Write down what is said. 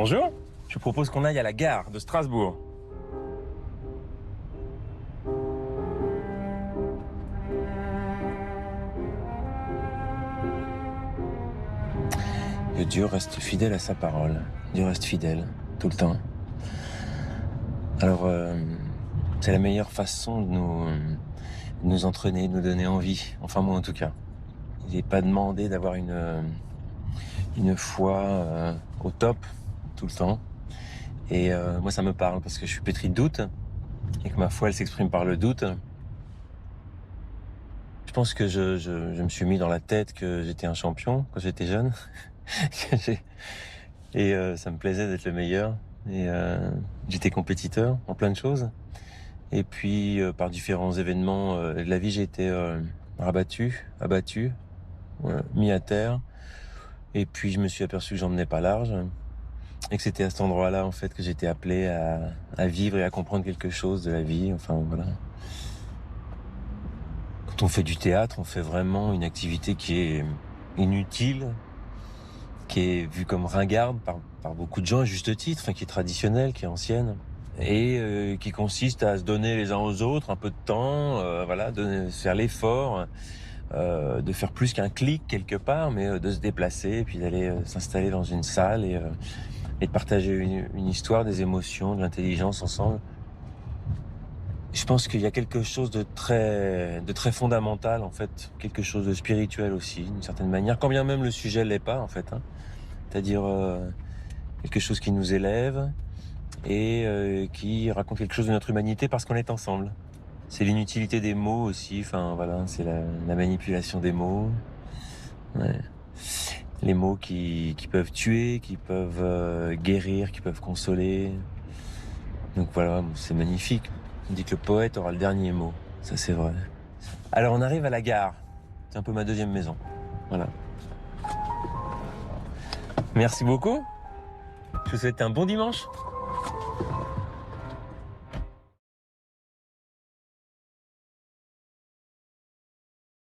Bonjour, je propose qu'on aille à la gare de Strasbourg. Que Dieu reste fidèle à sa parole. Dieu reste fidèle, tout le temps. Alors, c'est la meilleure façon de nous entraîner, de nous donner envie. Enfin, moi en tout cas. Il n'est pas demandé d'avoir une foi au top, tout le temps. Et moi, ça me parle parce que je suis pétri de doute et que ma foi, elle s'exprime par le doute. Je pense que je me suis mis dans la tête que j'étais un champion quand j'étais jeune. Et ça me plaisait d'être le meilleur. Et j'étais compétiteur en plein de choses. Et puis, par différents événements de la vie, j'ai été abattu, mis à terre. Et puis, je me suis aperçu que j'en menais pas large. Et que c'était à cet endroit-là, en fait, que j'étais appelé à vivre et à comprendre quelque chose de la vie. Enfin, voilà. Quand on fait du théâtre, on fait vraiment une activité qui est inutile, qui est vue comme ringarde par beaucoup de gens, à juste titre, enfin, qui est traditionnelle, qui est ancienne, et qui consiste à se donner les uns aux autres un peu de temps, voilà, de faire l'effort, de faire plus qu'un clic quelque part, mais de se déplacer, et puis d'aller s'installer dans une salle et de partager une histoire, des émotions, de l'intelligence ensemble. Je pense qu'il y a quelque chose de très fondamental, en fait, quelque chose de spirituel aussi, d'une certaine manière, quand bien même le sujet l'est pas, en fait, hein. C'est-à-dire quelque chose qui nous élève et qui raconte quelque chose de notre humanité parce qu'on est ensemble. C'est l'inutilité des mots aussi, enfin voilà, c'est la manipulation des mots. Ouais. Les mots qui peuvent tuer, qui peuvent guérir, qui peuvent consoler. Donc voilà, c'est magnifique. On dit que le poète aura le dernier mot, ça c'est vrai. Alors on arrive à la gare, c'est un peu ma deuxième maison. Voilà. Merci beaucoup. Je vous souhaite un bon dimanche.